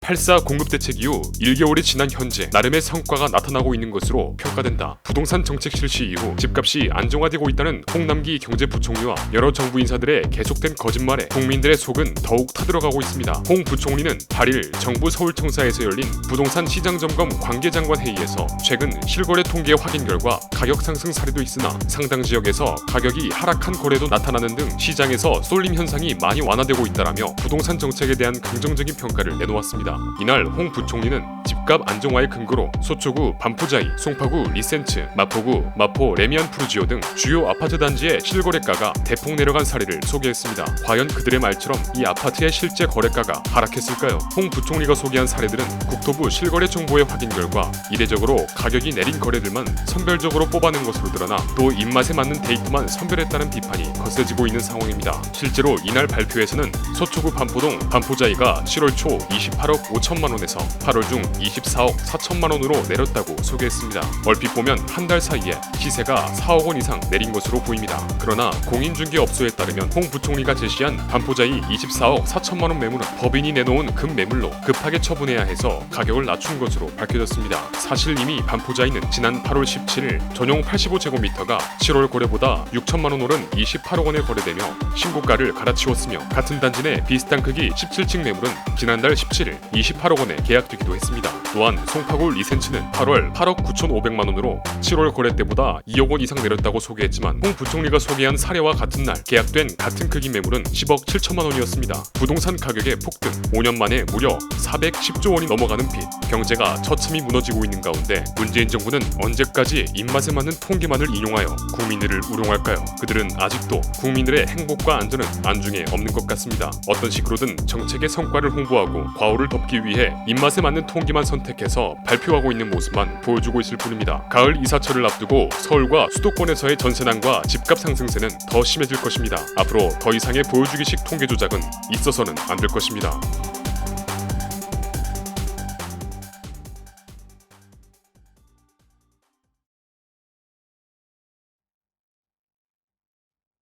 8.4 공급대책 이후 1개월이 지난 현재 나름의 성과가 나타나고 있는 것으로 평가된다. 부동산 정책 실시 이후 집값이 안정화되고 있다는 홍남기 경제부총리와 여러 정부 인사들의 계속된 거짓말에 국민들의 속은 더욱 타들어가고 있습니다. 홍 부총리는 8일 정부 서울청사에서 열린 부동산 시장점검 관계장관 회의에서 최근 실거래 통계 확인 결과 가격 상승 사례도 있으나 상당 지역에서 가격이 하락한 거래도 나타나는 등 시장에서 쏠림 현상이 많이 완화되고 있다라며 부동산 정책에 대한 긍정적인 평가를 내놓았습니다. 이날 홍 부총리는 집값 안정화의 근거로 소초구 반포자이, 송파구 리센츠, 마포구 마포 레미안 푸르지오 등 주요 아파트 단지의 실거래가가 대폭 내려간 사례를 소개했습니다. 과연 그들의 말처럼 이 아파트의 실제 거래가가 하락했을까요? 홍 부총리가 소개한 사례들은 국토부 실거래 정보의 확인 결과 이례적으로 가격이 내린 거래들만 선별적으로 뽑아낸 것으로 드러나 또 입맛에 맞는 데이터만 선별했다는 비판이 거세지고 있는 상황입니다. 실제로 이날 발표에서는 소초구 반포동 반포자이가 7월 초 28억 5천만 원에서 8월 중 24억 4천만 원으로 내렸다고 소개했습니다. 얼핏 보면 한 달 사이에 시세가 4억 원 이상 내린 것으로 보입니다. 그러나 공인중개업소에 따르면 홍 부총리가 제시한 반포자이 24억 4천만 원 매물은 법인이 내놓은 급매물로 급하게 처분해야 해서 가격을 낮춘 것으로 밝혀졌습니다. 사실 이미 반포자이는 지난 8월 17일 전용 85제곱미터가 7월 거래보다 6천만 원 오른 28억 원에 거래되며 신고가를 갈아치웠으며 같은 단지 내 비슷한 크기 17층 매물은 지난달 17일 28억 원에 계약되기도 했습니다. 또한 송파구 리센츠는 8월 8억 9,500만 원으로 7월 거래 때보다 2억 원 이상 내렸다고 소개했지만 홍 부총리가 소개한 사례와 같은 날 계약된 같은 크기 매물은 10억 7천만 원이었습니다. 부동산 가격의 폭등, 5년 만에 무려 410조 원이 넘어가는 빚, 경제가 처참히 무너지고 있는 가운데 문재인 정부는 언제까지 입맛에 맞는 통계만을 인용하여 국민들을 우롱할까요? 그들은 아직도 국민들의 행복과 안전은 안중에 없는 것 같습니다. 어떤 식으로든 정책의 성과를 홍보하고 과오를 덮기 위해 입맛에 맞는 통계만 선택해서 발표하고 있는 모습만 보여주고 있을 뿐입니다. 가을 이사철을 앞두고 서울과 수도권에서의 전세난과 집값 상승세는 더 심해질 것입니다. 앞으로 더 이상의 보여주기식 통계 조작은 있어서는 안 될 것입니다.